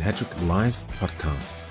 Hattrick Live Podcast.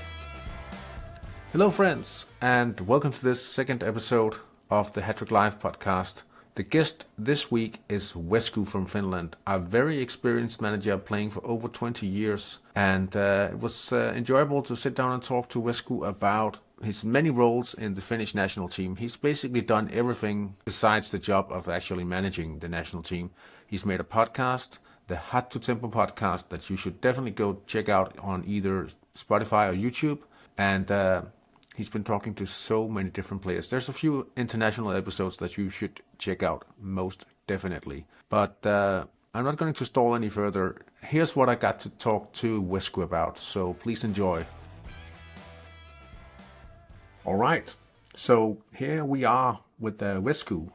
Hello friends, and welcome to this second episode of the Hattrick Live Podcast. The guest this week is Wesqu from Finland, a very experienced manager playing for over 20 years. And it was enjoyable to sit down and talk to Wesqu about his many roles in the Finnish national team. He's basically done everything besides the job of actually managing the national team. He's made a podcast, the Hattutemppu Podcast, that you should definitely go check out on either Spotify or YouTube. And he's been talking to so many different players. There's a few international episodes that you should check out, most definitely. But I'm not going to stall any further. Here's what I got to talk to Wesqu about, so please enjoy. All right, so here we are with Wesqu,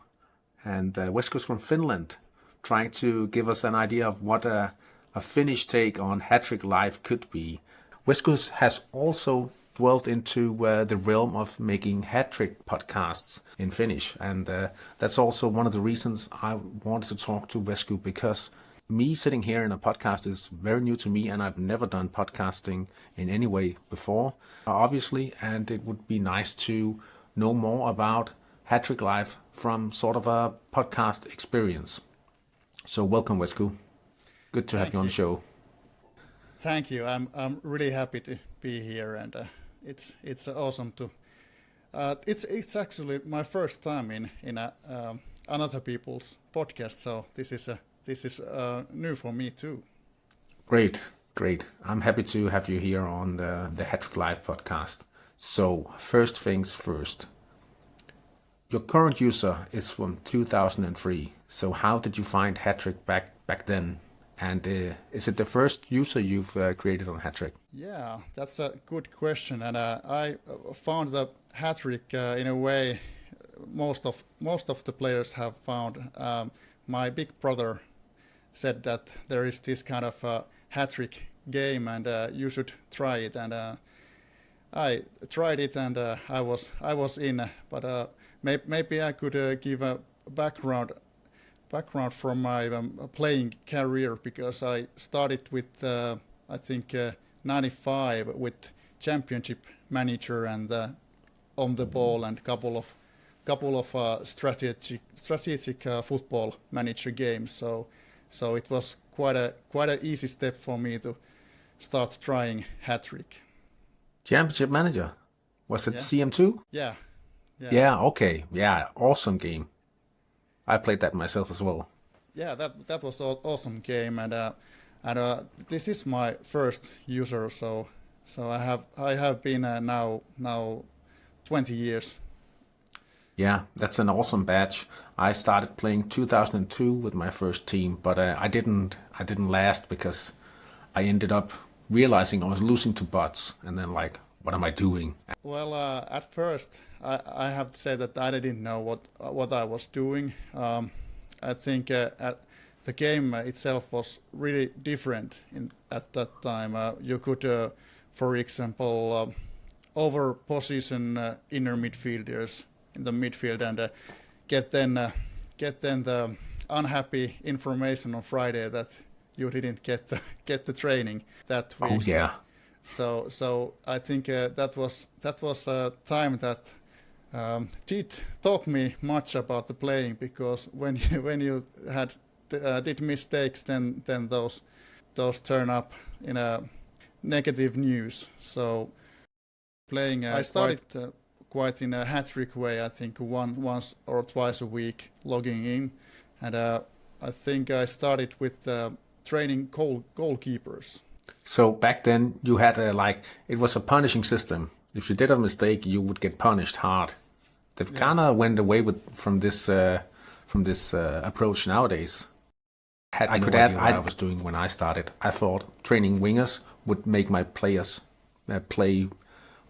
and Wesqu's from Finland, trying to give us an idea of what a Finnish take on Hattrick Live could be. Wesqu has also dwelled into the realm of making Hattrick podcasts in Finnish, and that's also one of the reasons I wanted to talk to Wesqu, because me sitting here in a podcast is very new to me, and I've never done podcasting in any way before, obviously, and it would be nice to know more about Hattrick Live from sort of a podcast experience. So welcome, Wesqu. Good to have you on the show. Thank you. I'm really happy to be here, and it's awesome to. It's actually my first time in another people's podcast, so this is new for me too. Great. I'm happy to have you here on the Hattrick Live podcast. So first things first. Your current user is from 2003. So how did you find Hattrick back then? And is it the first user you've created on Hattrick? Yeah, that's a good question. And I found the Hattrick in a way most of the players have found. My big brother said that there is this kind of Hattrick game, and you should try it. And I tried it, and I was in. But maybe I could give a background from my playing career, because I started with I think 95 with championship manager and on the ball, and couple of strategic football manager games. So it was quite a easy step for me to start trying Hattrick. Championship manager, was it CM2? Yeah. Yeah. Okay. Yeah. Awesome game. I played that myself as well. Yeah, that was an awesome game, and this is my first user, so I have been now 20 years. Yeah, that's an awesome badge. I started playing 2002 with my first team, but I didn't last, because I ended up realizing I was losing to bots, and then like, what am I doing? Well, at first, I have to say that I didn't know what I was doing. I think the game itself was really different at that time. You could, for example, over position inner midfielders in the midfield, and get then the unhappy information on Friday that you didn't get the training that week. Oh yeah. So I think that was a time that taught me much about the playing, because when you did mistakes, then those turn up in a negative news. So playing, I started quite in a Hattrick way. I think once or twice a week logging in, and I think I started with training goalkeepers. So back then you had it was a punishing system. If you did a mistake, you would get punished hard. They've kind of went away from this approach nowadays. I could add what I was doing when I started. I thought training wingers would make my players play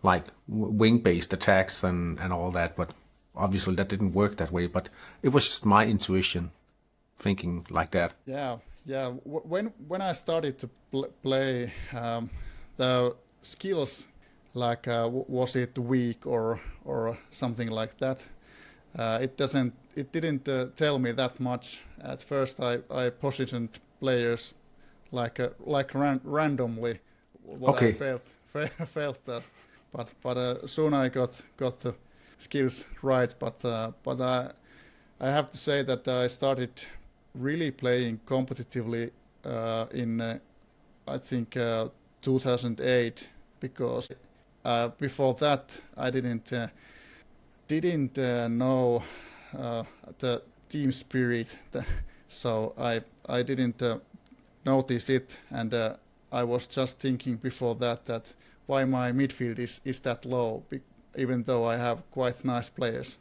like wing-based attacks and all that, but obviously that didn't work that way. But it was just my intuition thinking like that. Yeah. When I started to play, the skills, like was it weak or something like that, it didn't tell me that much. At first I positioned players like randomly what Okay. I felt that. But soon I got the skills right. But I have to say that I started really playing competitively in I think 2008, because before that I didn't know the team spirit, so I didn't notice it, and I was just thinking before that why my midfield is that low, even though I have quite nice players.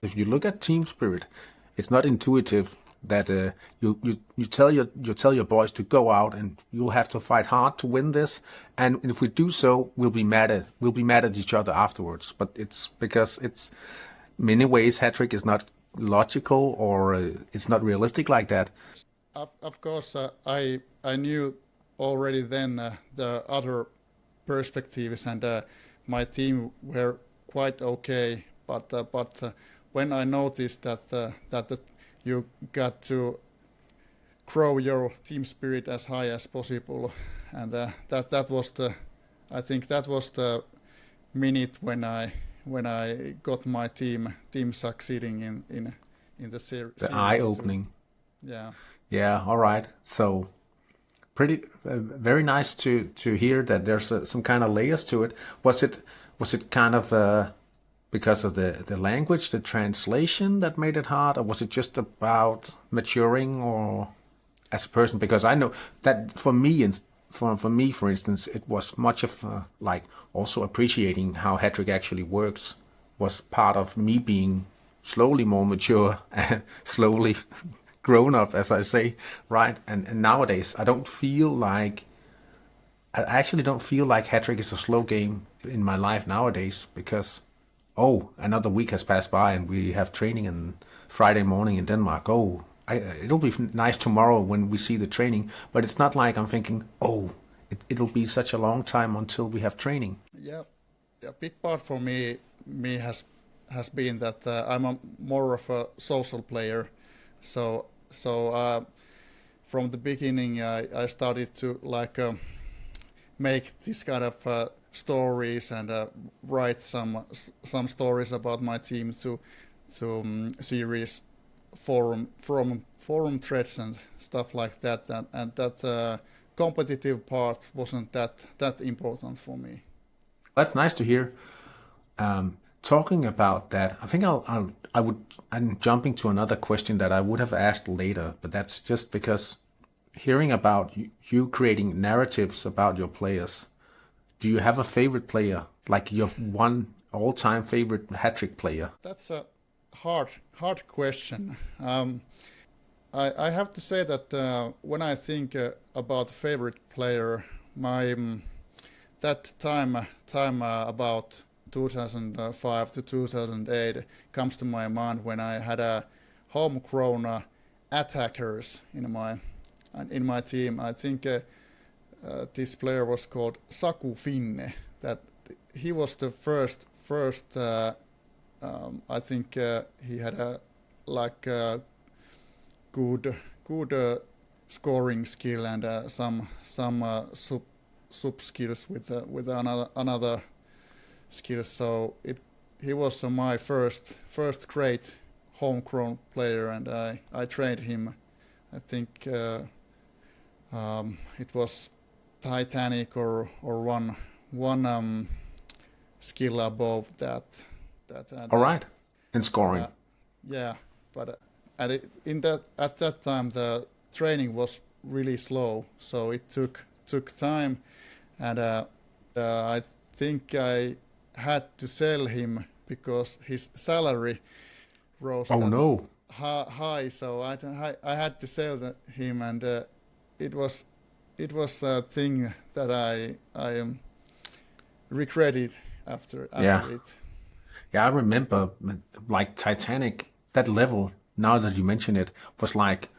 If you look at team spirit, it's not intuitive that you tell your boys to go out and you'll have to fight hard to win this, and if we do so, we'll be mad at each other afterwards. But it's because it's many ways Hattrick is not logical, or it's not realistic like that. Of course, I knew already then the other perspectives, and my team were quite okay. But when I noticed that you got to grow your team spirit as high as possible, and that was I think that was the minute when I got my team succeeding in the series. The eye opening. Yeah. Yeah. All right. So pretty very nice to hear that there's some kind of layers to it. Was it kind of because of the language, the translation that made it hard, or was it just about maturing or as a person? Because I know that for me, for instance, it was much of like also appreciating how Hattrick actually works was part of me being slowly more mature and slowly grown up, as I say, right? And nowadays, I actually don't feel like Hattrick is a slow game in my life nowadays, because another week has passed by and we have training on Friday morning in Denmark. It'll be nice tomorrow when we see the training, but it's not like I'm thinking, it'll be such a long time until we have training. Yeah, a big part for me has been that I'm more of a social player. So from the beginning, I started to make this kind of stories and write some stories about my team to series forum threads and stuff like that, and that competitive part wasn't that important for me. That's nice to hear. Talking about that, I think I'm jumping to another question that I would have asked later, but that's just because hearing about you creating narratives about your players. Do you have a favorite player, like your one all-time favorite Hattrick player? That's a hard question. I have to say that when I think about favorite player, my that time about 2005 to 2008 comes to my mind when I had a homegrown attackers in my team. I think this player was called Saku Finne. That he was the first. I think he had a good scoring skill and some sub skills with another skill. So he was my first great homegrown player, and I trained him. I think it was Titanic or one skill above that. All right, in scoring. Yeah, but at that time the training was really slow, so it took time, and I think I had to sell him because his salary rose high, so I had to sell him, and it was a thing that I regretted after it. Yeah, I remember like Titanic, that level, now that you mention it, was like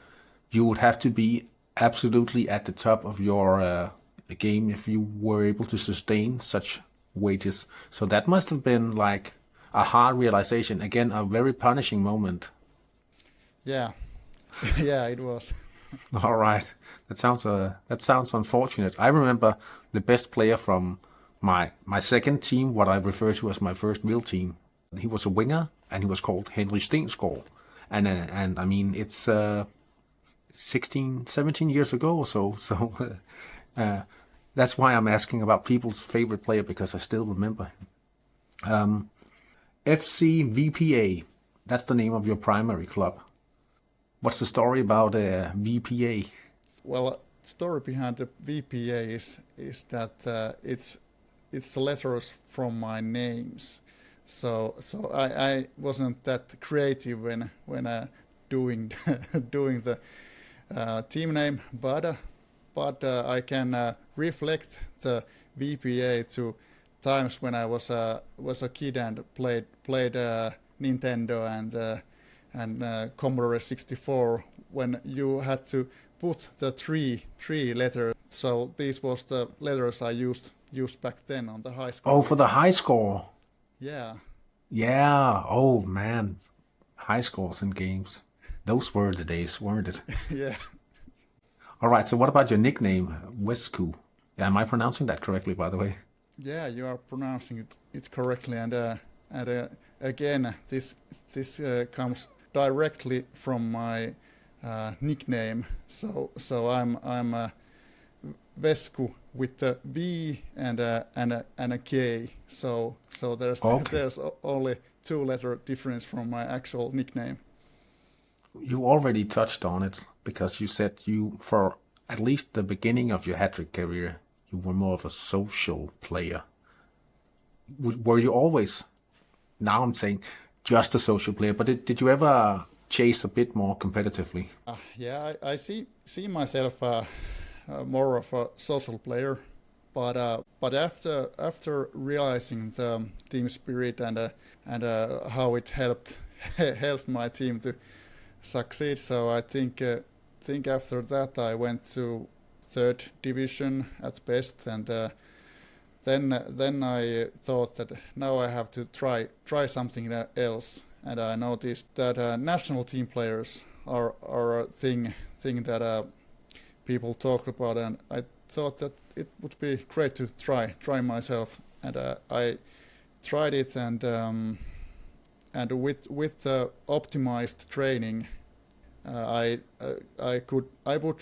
you would have to be absolutely at the top of your game if you were able to sustain such wages. So that must have been like a hard realization. Again, a very punishing moment. Yeah, yeah, it was. All right, that sounds unfortunate. I remember the best player from my second team, what I refer to as my first real team. He was a winger, and he was called Henry Stensgaard. And I mean, it's 16, 17 years ago or so. So that's why I'm asking about people's favorite player because I still remember him. FC VPA, that's the name of your primary club. What's the story about VPA? Well, story behind the VPA is that it's the letters from my names. So I wasn't that creative when doing doing the team name, but I can reflect the VPA to times when I was a kid and played Nintendo and Commodore 64 when you had to put the three letters. So these was the letters I used back then on the high school. Oh, for the high score. Yeah. Yeah. Oh man, high scores in games. Those were the days, weren't it? Yeah. All right. So what about your nickname, Wesqu? Yeah, am I pronouncing that correctly, by the way? Yeah, you are pronouncing it correctly, and again, this comes directly from my nickname. So I'm Wesqu with the V and a K. So there's only 2-letter difference from my actual nickname. You already touched on it because you said you, for at least the beginning of your Hattrick career, you were more of a social player. Were you always, now I'm saying just a social player, but did you ever chase a bit more competitively? Yeah, I see myself more of a social player, but after realizing the team spirit and how it helped my team to succeed, so I think after that I went to 3rd division at best, and then I thought that now I have to try something else, and I noticed that national team players are a thing that people talk about, and I thought that it would be great to try myself, and I tried it, and with the optimized training, I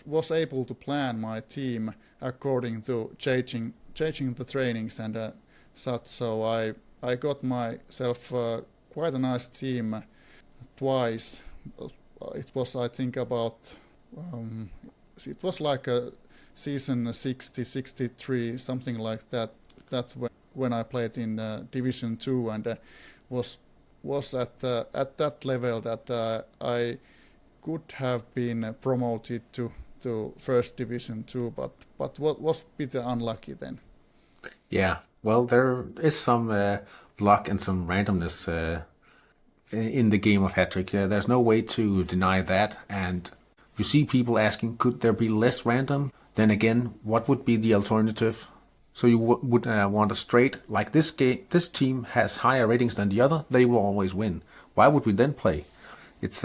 was able to plan my team according to changing the trainings and such. So I got myself quite a nice team twice. It was, I think, about it was like a season 60, 63, something like that. That when I played in Division 2 and was at that level that I could have been promoted to 1st Division 2, but what was a bit unlucky then. Yeah, well, there is some luck and some randomness in the game of Hattrick. There's no way to deny that, and you see people asking, could there be less random? Then again, what would be the alternative? So you would want a straight, like this this team has higher ratings than the other, they will always win. Why would we then play? It's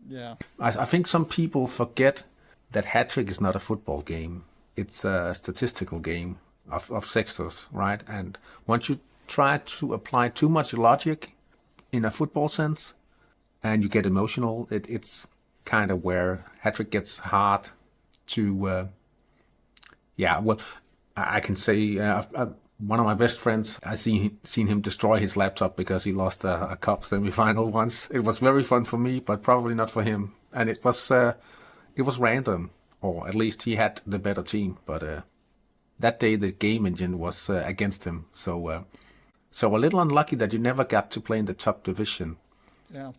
Yeah. I think some people forget that Hattrick is not a football game. It's a statistical game of sectors, right? And once you try to apply too much logic in a football sense and you get emotional, it's kind of where Hattrick gets hard to, well, I can say one of my best friends, I seen him destroy his laptop because he lost a cup semi-final once. It was very fun for me, but probably not for him. And it was random, or at least he had the better team. But that day the game engine was against him, so a little unlucky that you never got to play in the top division. Yeah,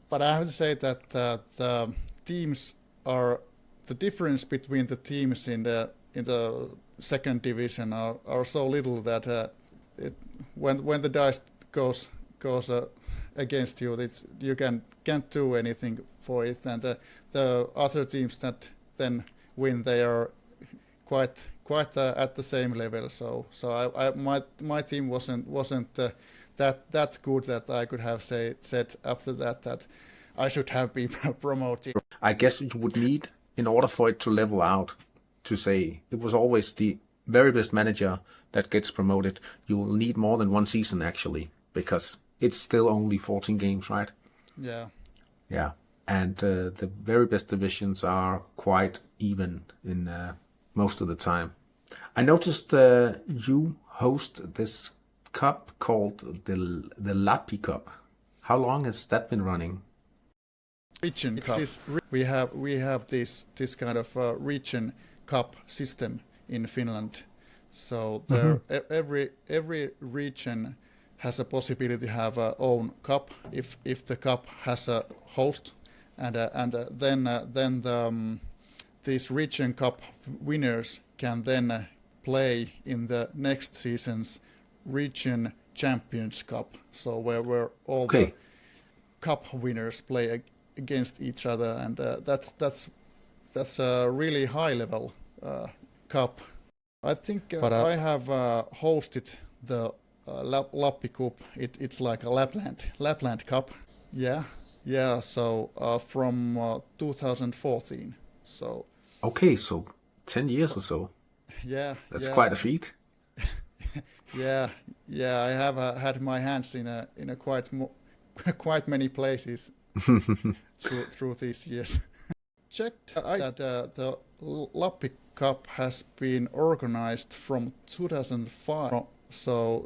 but I have to say that the teams are the difference between the teams in the 2nd division are so little that when the dice goes against you, you can't do anything for it, and the other teams that then win, they are quite at the same level. So my team wasn't that good that I could have said after that I should have been promoted. I guess you would need, in order for it to level out, to say it was always the very best manager that gets promoted. You will need more than one season actually, because it's still only 14 games, right? Yeah. Yeah. And the very best divisions are quite even in most of the time. I noticed you host this cup called the Lappi Cup. How long has that been running? Region Cup. We have this kind of region cup system in Finland. So there every region has a possibility to have a own cup if the cup has a host, and then these region cup winners can then play in the next season's region champions cup. So where all the cup winners play against each other, and that's a really high level cup. I think I have hosted the Lappi Cup. It's like a Lapland Cup. Yeah. So from 2014. So. Okay, so 10 years or so. Yeah. That's quite a feat. Yeah. I have had my hands in a quite many places through these years. Checked that the Lappi Cup has been organized from 2005. So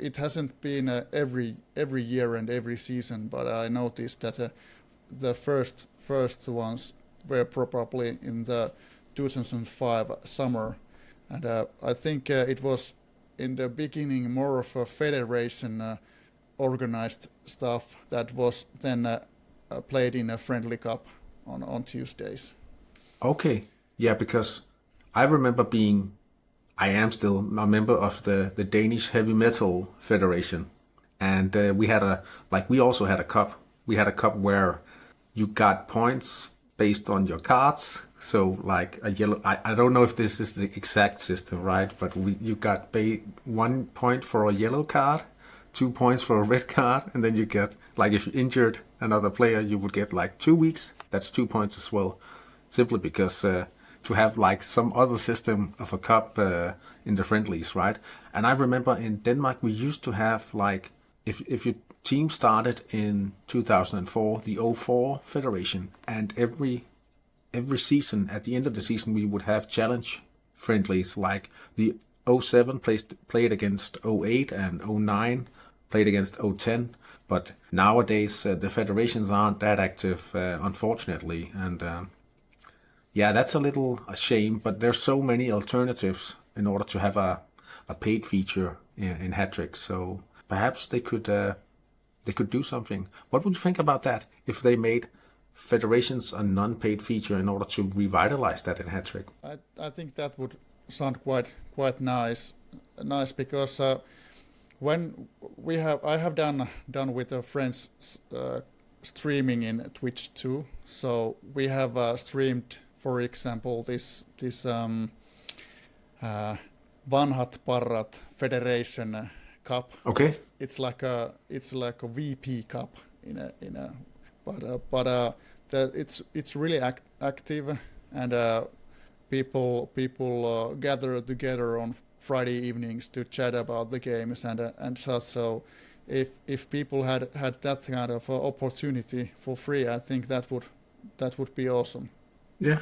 it hasn't been every year and every season, but I noticed that the first ones were probably in the 2005 summer, and I think it was in the beginning more of a federation organized stuff that was then played in a friendly cup on Tuesdays. Okay, yeah, because I remember I am still a member of the Danish Heavy Metal Federation, and we also had a cup. We had a cup where you got points based on your cards. So like a yellow, I don't know if this is the exact system, right? But you got 1 point for a yellow card, 2 points for a red card, and then you get, like, if you injured another player, you would get like 2 weeks. That's 2 points as well, simply because to have like some other system of a cup in the friendlies, right? And I remember in Denmark we used to have, like, if your team started in 2004, the 04 Federation, and every season, at the end of the season, we would have challenge friendlies, like the 07 played against 08 and 09 played against 010. But nowadays the federations aren't that active, unfortunately, and yeah, that's a little a shame. But there's so many alternatives in order to have a paid feature in Hattrick, so perhaps they could do something. What would you think about that if they made federations a non-paid feature in order to revitalize that in Hattrick? I think that would sound quite nice because when I have done with friends streaming in Twitch too. So we have streamed, for example, this Vanhat Parrat Federation Cup. Okay. It's like a VP Cup but it's really active, and people gather together on Friday evenings to chat about the games and such. So if people had that kind of opportunity for free, I think that would be awesome. Yeah.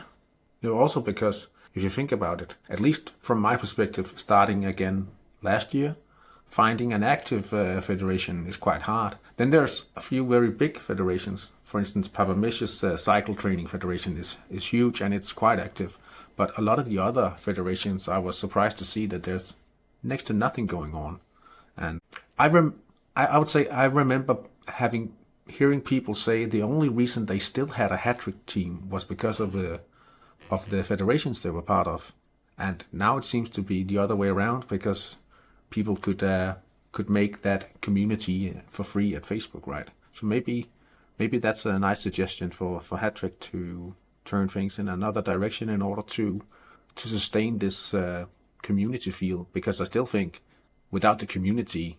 Also because if you think about it, at least from my perspective, starting again last year, finding an active federation is quite hard. Then there's a few very big federations. For instance, Papamish's cycle training federation is huge and it's quite active. But a lot of the other federations, I was surprised to see that there's next to nothing going on. And I would say I remember hearing people say the only reason they still had a Hattrick team was because of the federations they were part of. And now it seems to be the other way around, because people could make that community for free at Facebook, right? So maybe that's a nice suggestion for Hattrick to turn things in another direction in order to sustain this community feel, because I still think without the community,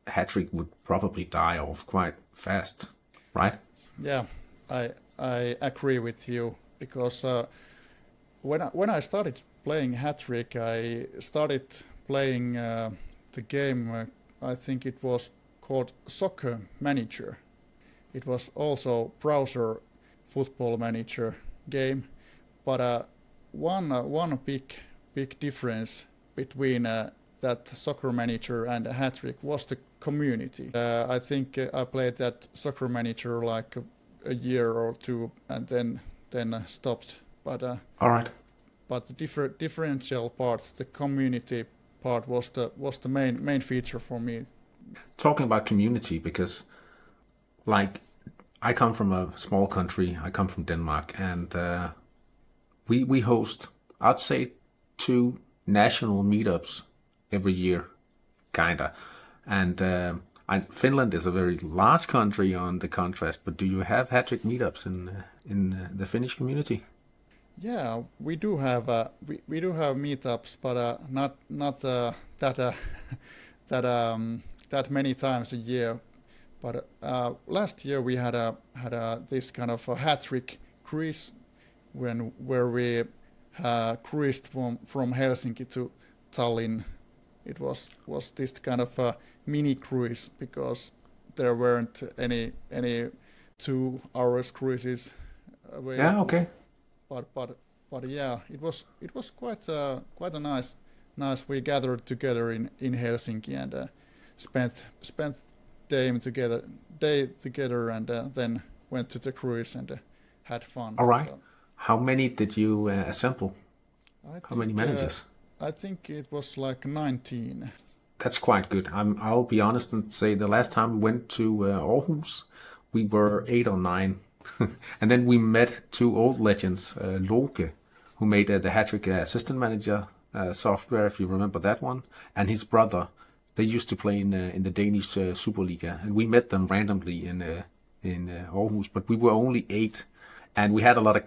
Hattrick would probably die off quite fast, right? Yeah, I agree with you because when I started playing Hattrick, I started playing the game. I think it was called Soccer Manager. It was also browser football manager game, but one big difference between that Soccer Manager and Hattrick was the community. I think I played that Soccer Manager like a year or two and then stopped. But All right. But the differential part, the community part, was the main feature for me. Talking about community, because like I come from a small country. I come from Denmark, and we host, I'd say, 2 national meetups every year, kinda. And Finland is a very large country on the contrast. But do you have Hattrick meetups in the Finnish community? Yeah, we do have we do have meetups, but not that many times a year. But last year we had this kind of a Hattrick cruise where we cruised from Helsinki to Tallinn. It was this kind of a mini cruise because there weren't any 2 hours cruises available. Yeah, okay. But yeah, it was quite a nice. We gathered together in Helsinki and spent day together and then went to the cruise and had fun. All right. So How many did you assemple? How many managers? I think it was like 19. That's quite good. I'll be honest and say the last time we went to Aarhus, we were 8 or 9. And then we met 2 old legends, Loke, who made the Hattrick assistant manager software, if you remember that one, and his brother. They used to play in the Danish Superliga, and we met them randomly in Aarhus. But we were only 8, and we had a lot of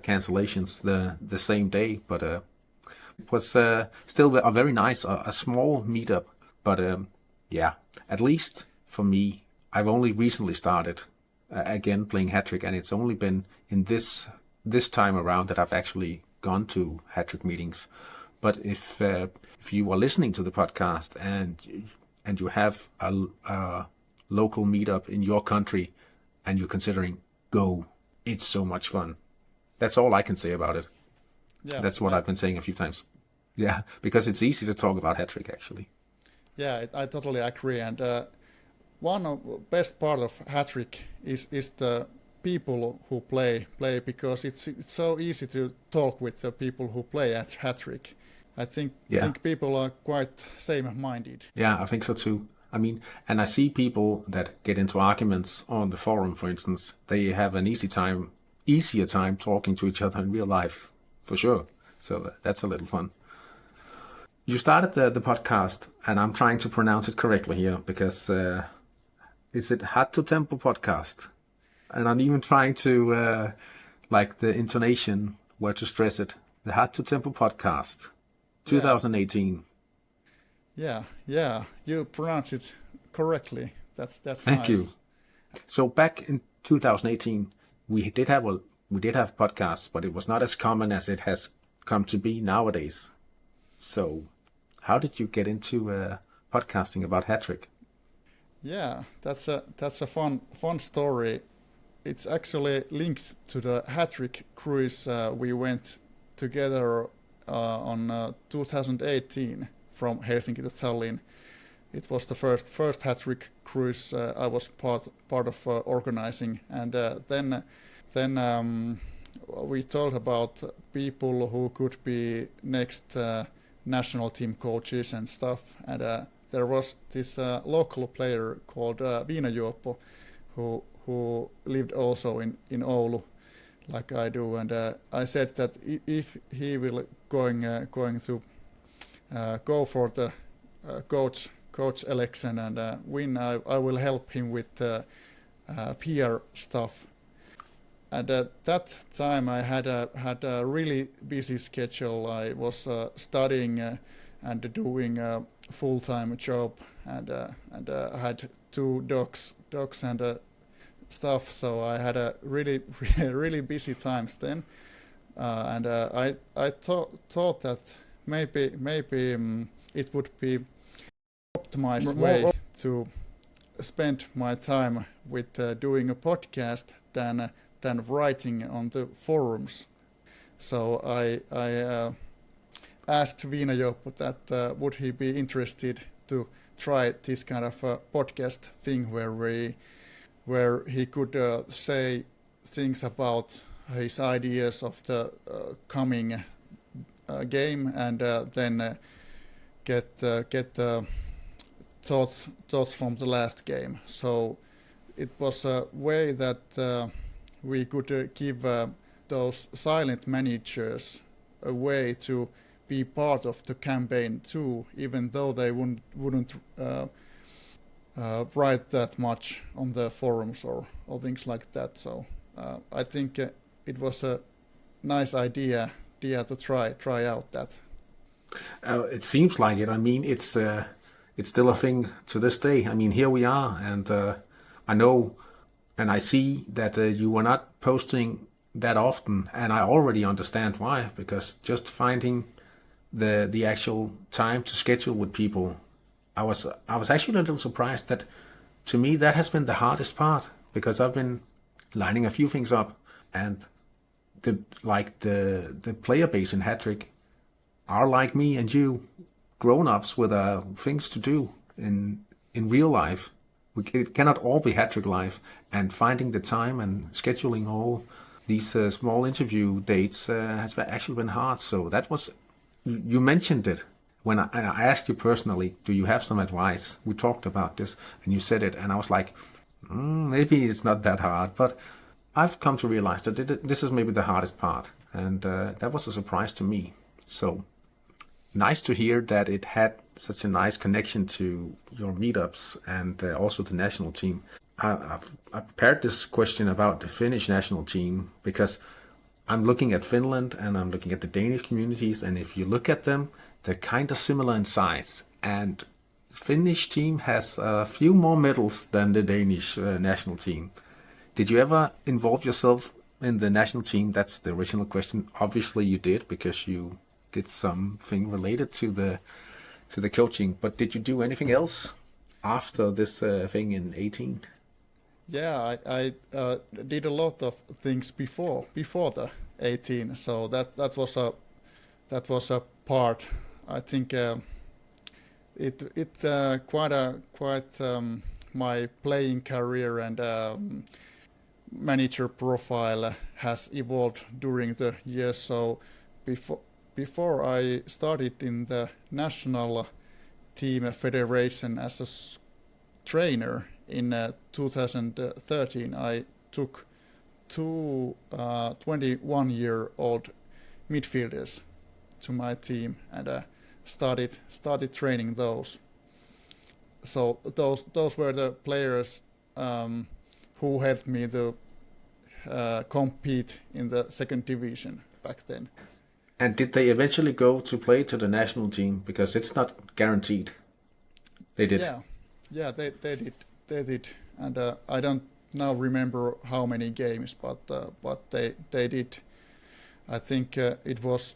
cancellations the same day. But it was still a very nice, a small meetup. But yeah, at least for me, I've only recently started again playing Hattrick, and it's only been in this time around that I've actually gone to Hattrick meetings. But if you are listening to the podcast and you have a local meetup in your country and you're considering, go, it's so much fun. That's all I can say about it. Yeah, that's what I've been saying a few times. Yeah, because it's easy to talk about Hattrick actually. Yeah, I totally agree. And one of the best part of Hattrick is the people who play because it's so easy to talk with the people who play at Hattrick. I think people are quite same-minded. Yeah, I think so too. I mean, and I see people that get into arguments on the forum, for instance. They have an easier time talking to each other in real life, for sure. So that's a little fun. You started the podcast, and I'm trying to pronounce it correctly here because is it Hattutemppu Podcast? And I'm even trying to like the intonation, where to stress it. The Hattutemppu Podcast. 2018. Yeah, you pronounce it correctly. That's Thank nice. you. So back in 2018, we did have podcasts, but it was not as common as it has come to be nowadays. So, how did you get into podcasting about Hattrick? Yeah, that's a fun story. It's actually linked to the Hattrick cruise we went together on 2018 from Helsinki to Tallinn. It was the first Hattrick cruise I was part of organizing, and then we told about people who could be next national team coaches and stuff. And there was this local player called Viinajuoppo who lived also in Oulu, like I do, and I said that if he will going to go for the coach election and win, I will help him with PR stuff. And at that time, I had a really busy schedule. I was studying and doing a full-time job, and I had 2 dogs and stuff. So I had a really really busy times then, and I thought that maybe it would be optimized way to spend my time with doing a podcast than writing on the forums. So I asked Viina-Jouppo that would he be interested to try this kind of a podcast thing where he could say things about his ideas of the coming game and then get thoughts from the last game. So it was a way that we could give those silent managers a way to be part of the campaign too, even though they wouldn't write that much on the forums or things like that. So I think it was a nice idea to try out that. It seems like it. I mean, it's still a thing to this day. I mean, here we are, and I know, and I see that you were not posting that often, and I already understand why. Because just finding the actual time to schedule with people, I was actually a little surprised that, to me, that has been the hardest part, because I've been lining a few things up, and the player base in Hattrick are like me and you, grown-ups with things to do in real life. It cannot all be Hattrick life, and finding the time and scheduling all these small interview dates has actually been hard. So that was, you mentioned it when I asked you personally, do you have some advice? We talked about this and you said it, and I was like, maybe it's not that hard, but I've come to realize that this is maybe the hardest part, and that was a surprise to me. So nice to hear that it had such a nice connection to your meetups and also the national team. I prepared this question about the Finnish national team because I'm looking at Finland and I'm looking at the Danish communities, and if you look at them, they're kind of similar in size. And the Finnish team has a few more medals than the Danish national team. Did you ever involve yourself in the national team? That's the original question. Obviously you did, because you did something related to the coaching. But did you do anything else after this thing in 18? Yeah, I did a lot of things before the 18. So that was a part. I think it quite my playing career and manager profile has evolved during the years. So before I started in the national team federation as a trainer in 2013, I took two 21-year-old midfielders to my team and started training those. So those were the players who helped me to compete in the second division back then. And did they eventually go to play to the national team? Because it's not guaranteed. They did. Yeah, they did. And I don't now remember how many games, but they did. I think it was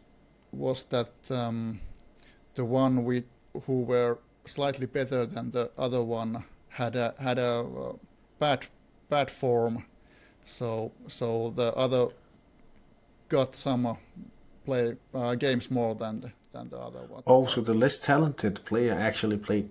that the one who were slightly better than the other one had a bad form, so the other got some play games more than the other one. Oh, so the less talented player actually played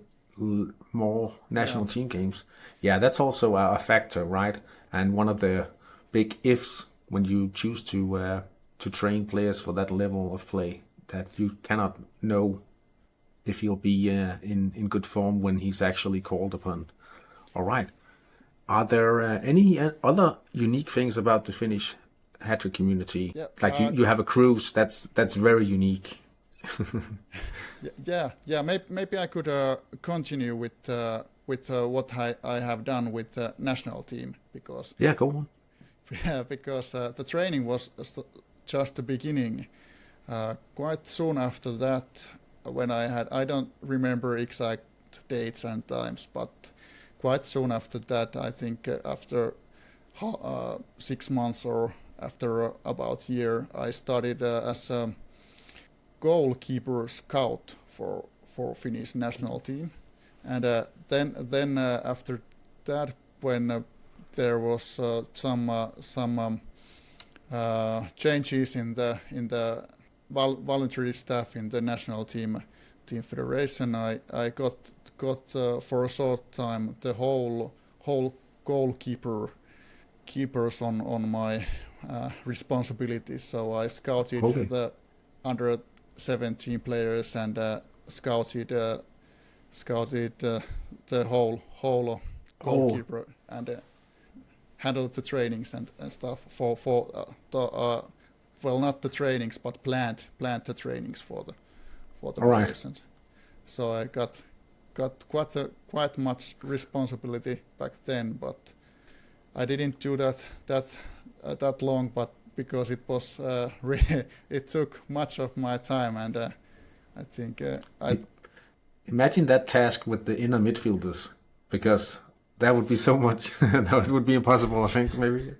more national team games. Yeah, that's also a factor, right? And one of the big ifs when you choose to train players for that level of play, that you cannot know if he'll be in good form when he's actually called upon. All right. Are there any other unique things about the Finnish Hattrick community? Yeah, like you have a cruise that's very unique. Yeah. Maybe I could continue with what I have done with the national team, because Go on. Yeah, because the training was just the beginning. Quite soon after that, when I don't remember exact dates and times, but quite soon after that, I think after 6 months or after about a year, I started as a goalkeeper scout for Finnish national team, and then after that, when there was some changes in the voluntary staff in the national team federation, I got for a short time the whole keepers on my responsibilities. So I scouted the under 17 players and scouted the whole goalkeeper and handled the trainings and stuff for well, not the trainings, but planned the trainings for the players. And so I got quite much responsibility back then, but I didn't do that long, but because it was it took much of my time, and I think I imagine that task with the inner midfielders, because that would be so much that would be impossible, I think, maybe.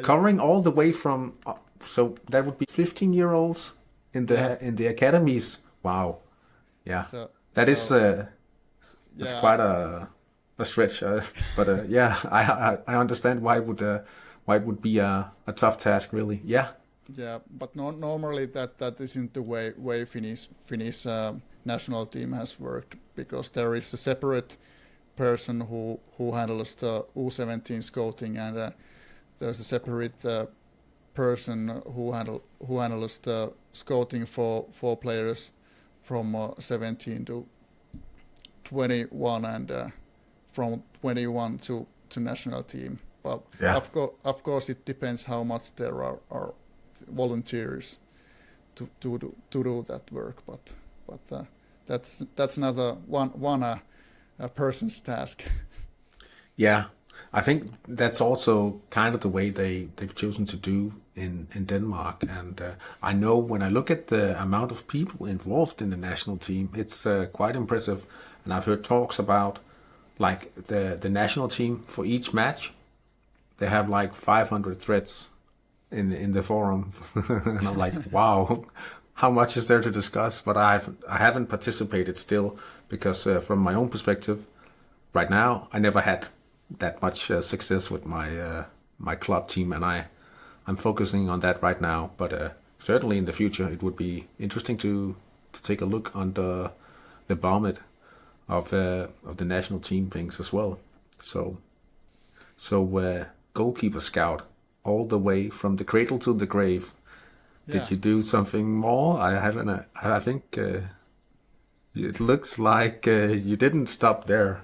Covering all the way from so that would be 15-year-olds in the academies. Wow. Yeah. That's quite a stretch, but I understand why it would be a tough task, really. Yeah, but normally that isn't the way Finnish national team has worked, because there is a separate person who handles the U17 scouting, and there's a separate person who handles the scouting for players from 17 to 21 and from 21 to national team. But of course it depends how much there are volunteers to do that work. But that's another one person's task. Yeah, I think that's also kind of the way they've chosen to do in Denmark. And I know when I look at the amount of people involved in the national team, it's quite impressive. And I've heard talks about like the national team for each match. They have like 500 threads in the forum. And I'm like, wow, how much is there to discuss? But I haven't participated still, because from my own perspective, right now, I never had that much success with my club team, and I'm focusing on that right now. But certainly in the future, it would be interesting to take a look on the bonnet of the national team things as well. So goalkeeper scout all the way from the cradle to the grave. Yeah. Did you do something more? I think it looks like you didn't stop there.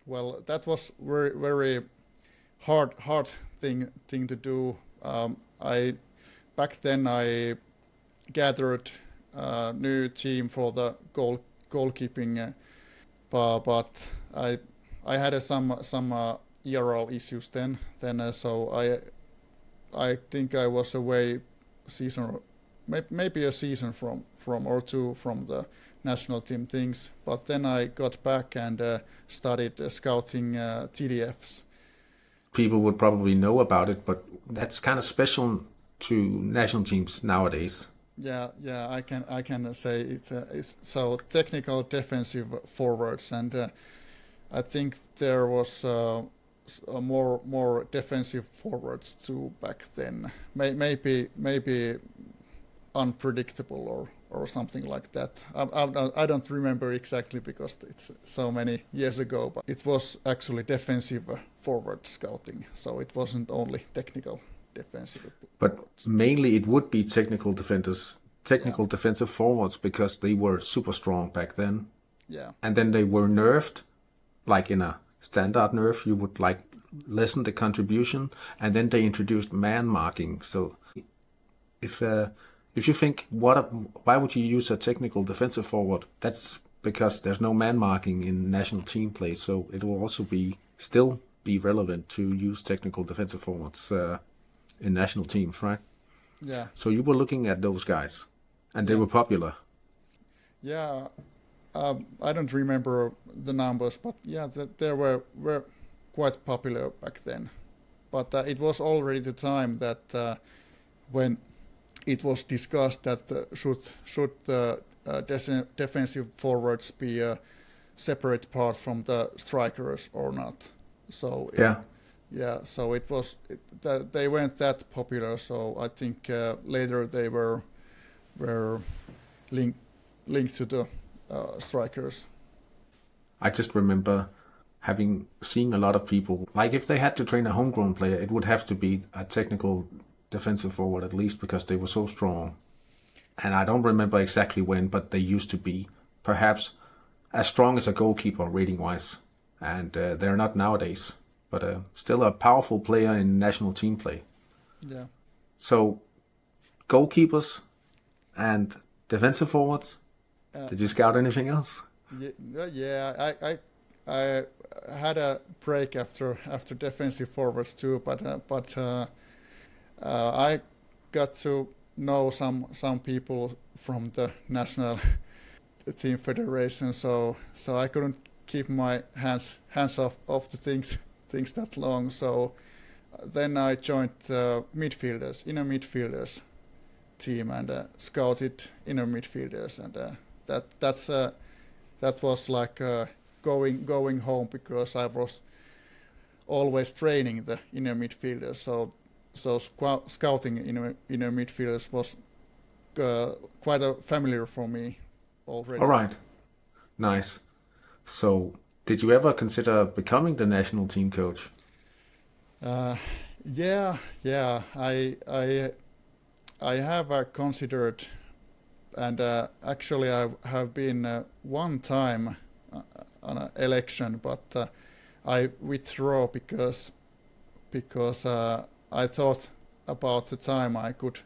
Well, that was very hard thing to do. Back then I gathered a new team for the goalkeeping, but I had some ERL issues then. So I think I was away maybe a season from or two from the national team things, but then I got back and started scouting TDFs. People would probably know about it, but that's kind of special to national teams nowadays. Yeah, I can say it's so technical defensive forwards, and I think there was more defensive forwards too back then. Maybe unpredictable or something like that. I don't remember exactly because it's so many years ago, but it was actually defensive forward scouting, so it wasn't only technical defensive. But mainly it would be technical defensive forwards, because they were super strong back then. Yeah. And then they were nerfed, like in a standard nerf, you would like lessen the contribution, and then they introduced man marking. So if you think, why would you use a technical defensive forward? That's because there's no man marking in national team play, so it will also still be relevant to use technical defensive forwards in national teams, right? Yeah. So you were looking at those guys, and they were popular. Yeah, I don't remember the numbers, but yeah, they were quite popular back then. but it was already the time that when it was discussed that should the defensive forwards be a separate part from the strikers or not. So so it was they weren't that popular. So I think later they were linked to the strikers. I just remember seeing a lot of people, like if they had to train a homegrown player, it would have to be a technical defensive forward at least, because they were so strong. And I don't remember exactly when, but they used to be perhaps as strong as a goalkeeper rating-wise. And they're not nowadays, but still a powerful player in national team play. Yeah. So goalkeepers and defensive forwards, did you scout anything else? Yeah, I had a break after defensive forwards too, but I got to know some people from the national team federation, so I couldn't keep my hands off the things that long. So then I joined the inner midfielders team and scouted inner midfielders, and that was like going home, because I was always training the inner midfielders. So scouting inner midfielders was quite familiar for me already. All right, nice. So did you ever consider becoming the national team coach? Yeah. I have considered, and actually I have been one time on an election, but I withdraw because I thought about the time I could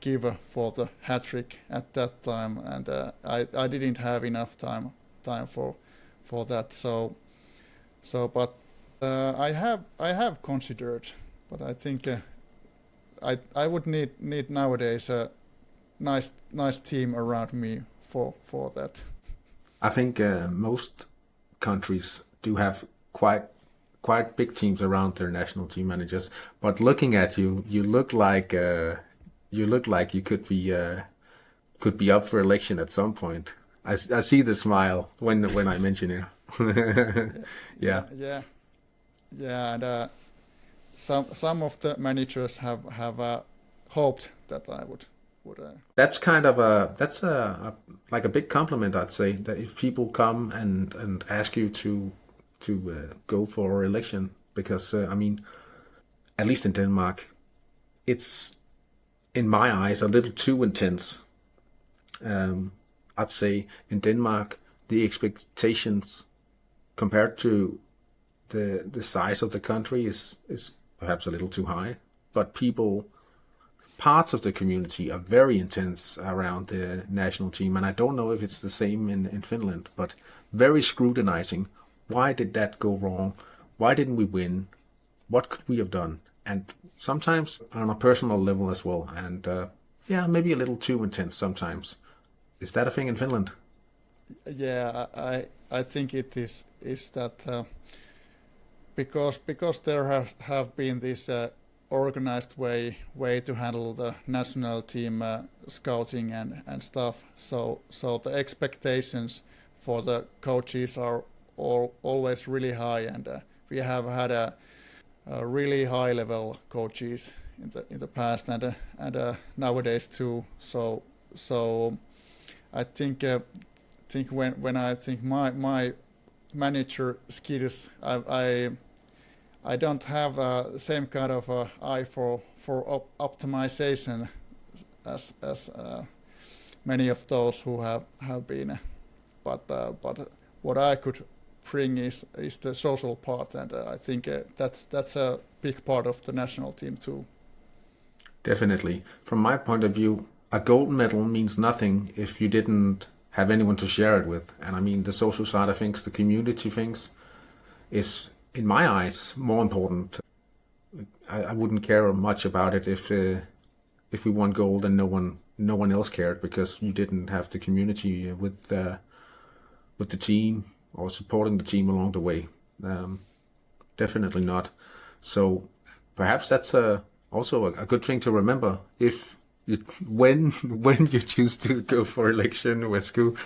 give for the Hattrick at that time, and I didn't have enough time for that. So but I have considered, but I think I would need nowadays a nice team around me for that. I think most countries do have quite big teams around their national team managers. But looking at you, you look like you could be up for election at some point. I see the smile when I mention it. Yeah. And some of the managers have hoped that I would. That's kind of like a big compliment, I'd say, that if people come and ask you to go for election, because I mean, at least in Denmark, it's in my eyes a little too intense. I'd say in Denmark the expectations compared to the size of the country is perhaps a little too high, but parts of the community are very intense around the national team, and I don't know if it's the same in Finland, but very scrutinizing. Why did that go wrong? Why didn't we win? What could we have done? And sometimes on a personal level as well, and maybe a little too intense sometimes. Is that a thing in Finland? Yeah, I think it is that because there have been this organized way to handle the national team scouting and stuff. So the expectations for the coaches are always really high, and we have had a really high level coaches in the past and nowadays too. So I think when I think my manager skills, I don't have the same kind of eye for optimization as many of those who have been. But what I could bring is the social part, and I think that's a big part of the national team too. Definitely. From my point of view, a gold medal means nothing if you didn't have anyone to share it with. And I mean, the social side of things, the community things, is, in my eyes, more important. I wouldn't care much about it if we won gold and no one else cared, because you didn't have the community with the team or supporting the team along the way. Definitely not. So perhaps that's also a good thing to remember if you, when you choose to go for election, Wesqu.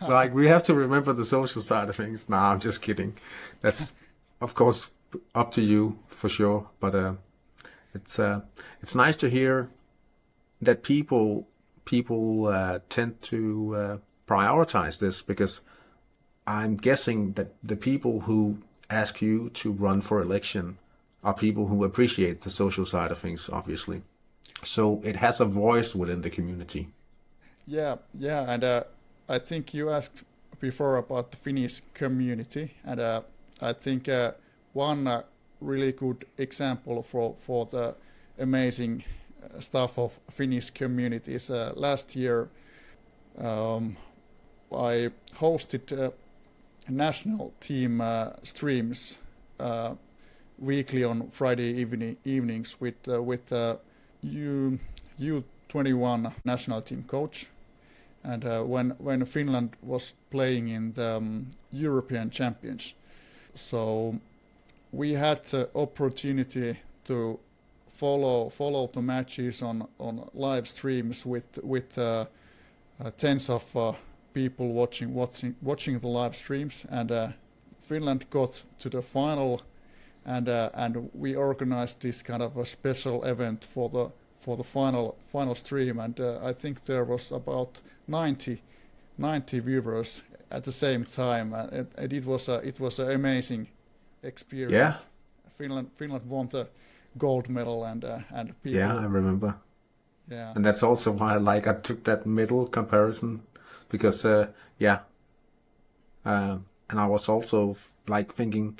Like, we have to remember the social side of things. Nah, I'm just kidding. That's of course up to you for sure. But it's nice to hear that people tend to prioritize this, because I'm guessing that the people who ask you to run for election are people who appreciate the social side of things, obviously. So it has a voice within the community. Yeah, and I think you asked before about the Finnish community, and I think one really good example for the amazing stuff of Finnish community is last year I hosted national team streams weekly on Friday evenings with U21 national team coach, and when Finland was playing in the European Champions, so we had the opportunity to follow the matches on live streams with tens of people watching the live streams, and Finland got to the final, and we organized this kind of a special event for the final stream, and I think there was about 90 viewers at the same time, and it was an amazing experience. Yeah. Finland won the gold medal, and people. Yeah, I remember. Yeah. And that's also why I took that medal comparison, because and I was also thinking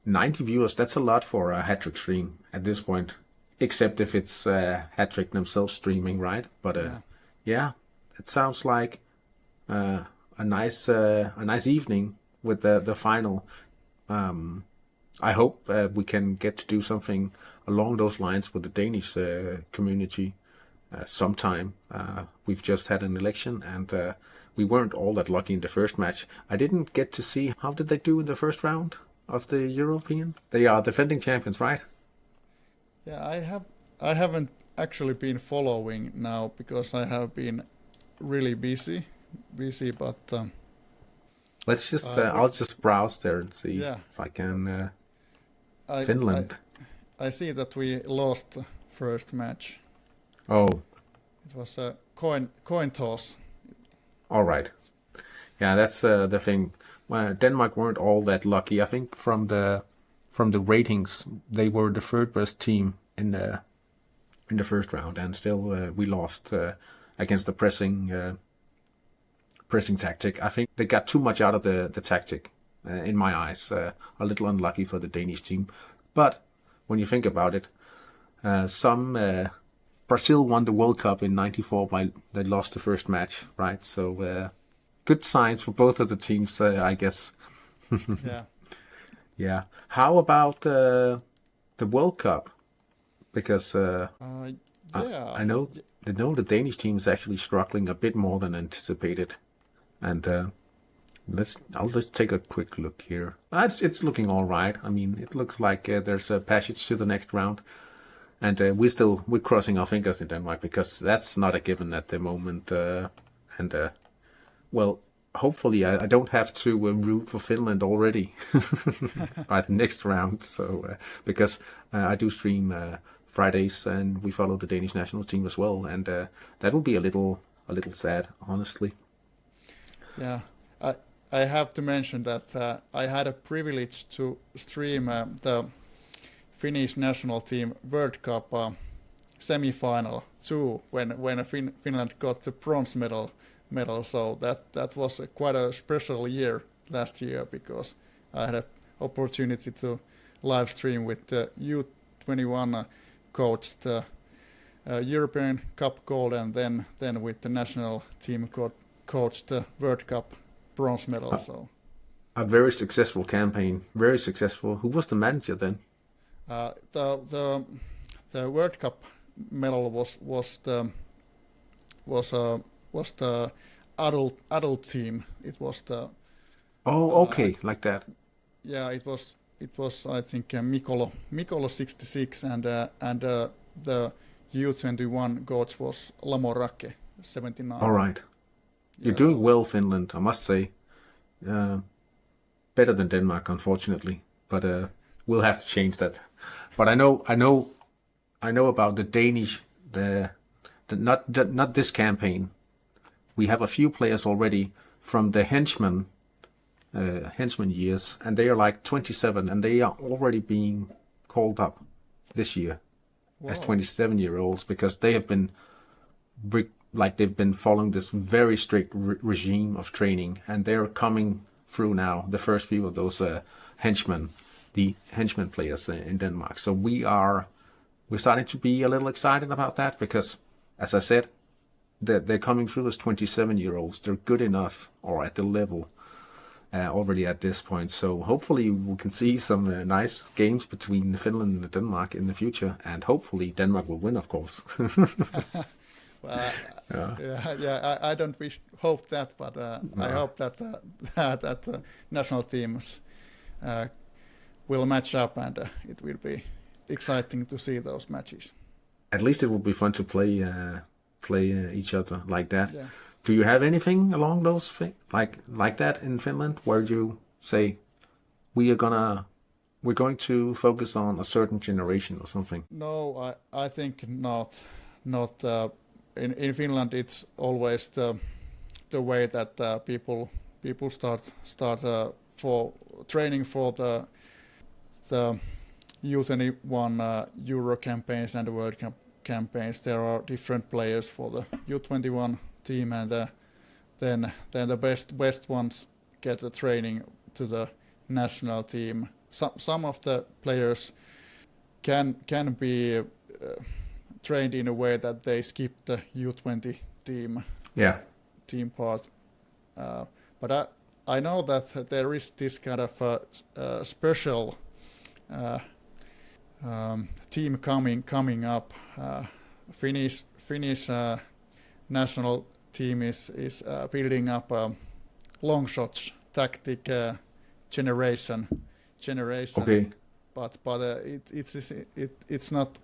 90 viewers, that's a lot for a Hattrick stream at this point, except if it's Hattrick themselves streaming, right? But it sounds like a nice evening with the final. I hope we can get to do something along those lines with the Danish community sometime. We've just had an election, and we weren't all that lucky in the first match. I didn't get to see, how did they do in the first round of the European? They are defending champions, right? Yeah, I haven't actually been following now because I have been really busy, but let's just I'll just browse there and see if I can Finland. I see that we lost the first match. Oh, it was a coin toss. All right. Yeah, that's the thing. Denmark weren't all that lucky. I think from the ratings, they were the third best team in the first round, and still we lost against the pressing tactic. I think they got too much out of the tactic, in my eyes. A little unlucky for the Danish team. But when you think about it, Brazil won the World Cup in '94 by they lost the first match, right? So good signs for both of the teams, I guess. Yeah. Yeah. How about the World Cup? Because I know the Danish team is actually struggling a bit more than anticipated, and I'll just take a quick look here. It's looking all right. I mean, it looks like there's a passage to the next round, and we're crossing our fingers in Denmark, because that's not a given at the moment. Well, hopefully I don't have to root for Finland already by the next round. So because I do stream Fridays, and we follow the Danish national team as well, and that will be a little sad, honestly. Yeah, I have to mention that I had a privilege to stream the Finnish national team World Cup semi-final too, when Finland got the bronze medal. So that was quite a special year last year, because I had an opportunity to live stream with the U21 coach the European Cup gold, and then with the national team coach the World Cup bronze medal. So a very successful campaign, very successful. Who was the manager then? The World Cup medal was the adult team. It was the okay, like that. Yeah, it it was I think Mikolo 66, and the U21 coach was Lamorake 79. All right. You're Yeah, doing so- well, Finland, I must say. Better than Denmark, unfortunately, but we'll have to change that. But I know about the Danish. Not this campaign. We have a few players already from the henchman years, and they are like 27, and they are already being called up this year as Wow. 27-year-olds because they have been they've been following this very strict regime of training, and they're coming through now. The first few of those the henchman players in Denmark. So we're starting to be a little excited about that because, as I said, they're coming through as 27-year-olds. They're good enough or at the level already at this point. So hopefully we can see some nice games between Finland and Denmark in the future, and hopefully Denmark will win, of course. Well, Yeah. I don't hope that, but I hope that that national teams will match up, and it will be exciting to see those matches. At least it will be fun to play each other like that. Yeah. Do you have anything along those like that in Finland, where you say we're going to focus on a certain generation or something? No, I think not. Not in Finland. It's always the way that people start for training for the U21 Euro campaigns and the World Cup campaigns. There are different players for the U21 team, and then the best ones get the training to the national team. Some of the players can be trained in a way that they skip the U20 team part. But I know that there is this kind of special team coming up. Finnish national team is building up a long shots tactic generation. Okay. But it's not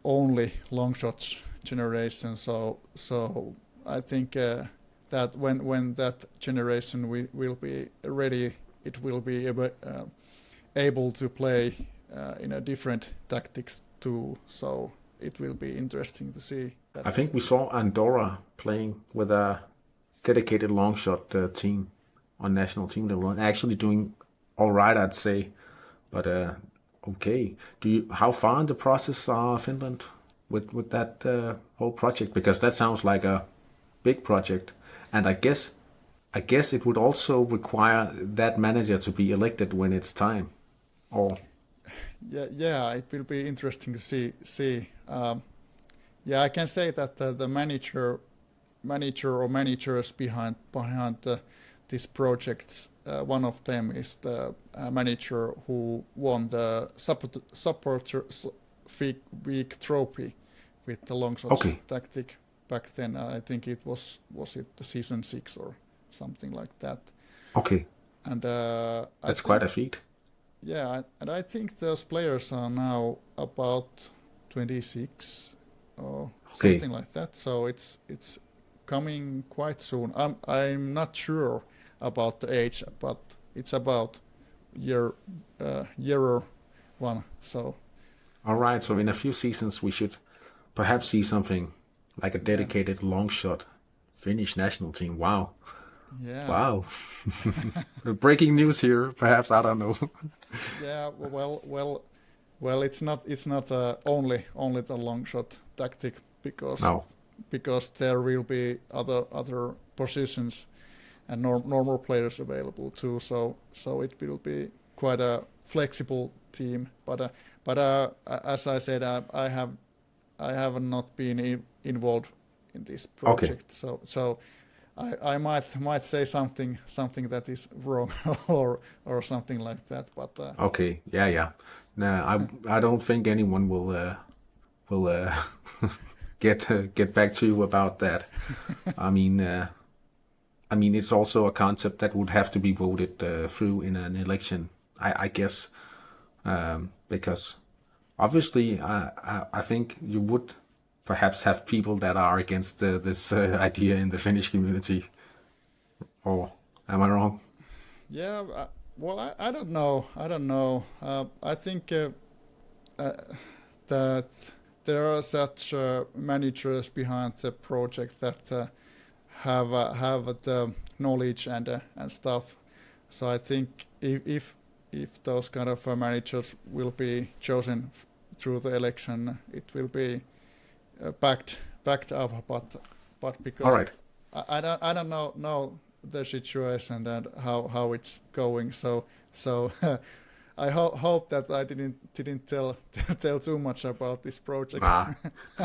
only long shots generation. So I think that when that generation will be ready, it will be able to play in a different tactics too. So it will be interesting to see. I think we saw Andorra playing with a dedicated long shot team on national team level, and actually doing all right, I'd say. But okay, how far in the process are Finland with that whole project? Because that sounds like a big project, and I guess it would also require that manager to be elected when it's time. Or yeah, it will be interesting to see. I can say that the manager or managers behind these projects, one of them is the manager who won the supporter week trophy with the long shots tactic back then. I think it was it the season 6 or something like that. Okay. And that's quite a feat. Yeah, and I think those players are now about 26 or something like that. So it's coming quite soon. I'm not sure about the age, but it's about year one. So all right. So in a few seasons, we should perhaps see something like a dedicated long shot Finnish national team. Wow. Yeah. Wow. Breaking news here. Perhaps, I don't know. Yeah. Well. It's not only the long shot tactic because there will be other positions and normal players available too. So it will be quite a flexible team. But as I said, I have not been involved in this project. Okay. So I might say something that is wrong or something like that. But okay, yeah. No, I don't think anyone will get back to you about that. I mean, it's also a concept that would have to be voted through in an election. I guess because obviously I think you would perhaps have people that are against this idea in the Finnish community. Or am I wrong? Yeah, well, I don't know. I don't know. I think that there are such managers behind the project that have the knowledge and stuff. So I think if those kind of managers will be chosen through the election, it will be backed up. But because All right. I don't know the situation and how it's going. So I hope that I didn't tell too much about this project.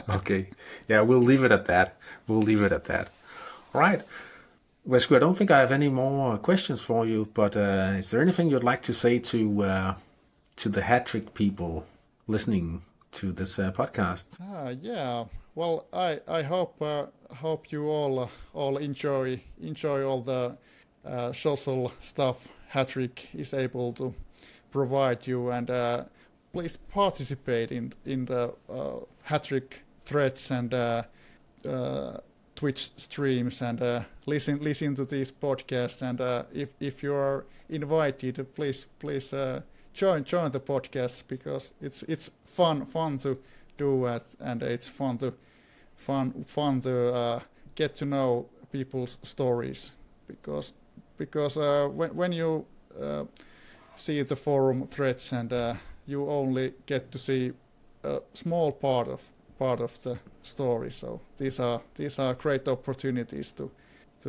Okay. Yeah, we'll leave it at that. All right. Wesqu, I don't think I have any more questions for you, but is there anything you'd like to say to the Hattrick people listening to this podcast? Yeah. Well, I hope you all enjoy all the social stuff Hattrick is able to provide you, and please participate in the Hattrick threads and Twitch streams, and listen to these podcasts. And if you are invited, please join the podcast, because it's fun to do it, and it's fun to get to know people's stories, because when you see the forum threads, and you only get to see a small part of the story. So these are great opportunities to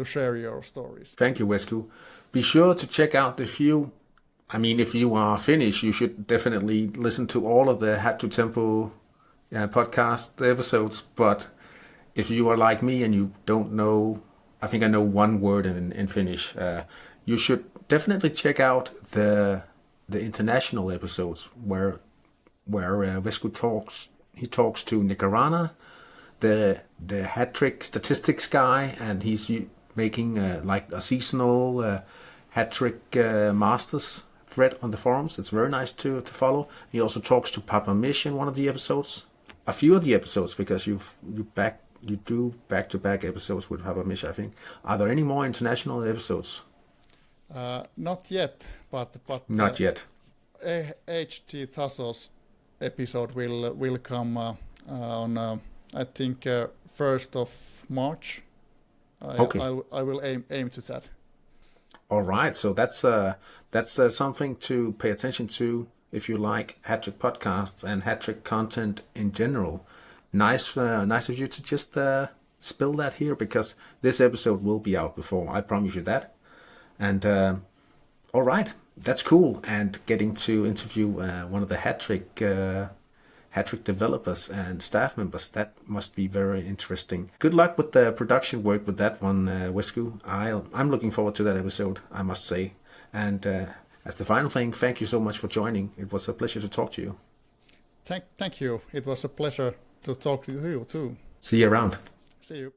share your stories. Thank you, Wesqu. Be sure to check out if you are Finnish, you should definitely listen to all of the Hattutemppu podcast episodes. But if you are like me and you don't know, I think I know one word in Finnish, you should definitely check out the international episodes where Wesqu talks to Nicarana, the Hattrick statistics guy, and he's making like a seasonal Hattrick Masters thread on the forums. It's very nice to follow. He also talks to Papa Mish in one of the episodes, a few of the episodes, because you do back-to-back episodes with Papa Mish, I think. Are there any more international episodes? Not yet, but not yet. HT Tassos episode will come on I think 1st of March. Okay. I will aim to that. All right, so that's something to pay attention to if you like Hattrick podcasts and Hattrick content in general. Nice of you to just spill that here, because this episode will be out before. I promise you that. And all right, that's cool. And getting to interview one of the Hattrick developers and staff members, that must be very interesting. Good luck with the production work with that one, Wesqu. I'm looking forward to that episode, I must say. And as the final thing, thank you so much for joining. It was a pleasure to talk to you. Thank you. It was a pleasure to talk to you too. See you around. See you.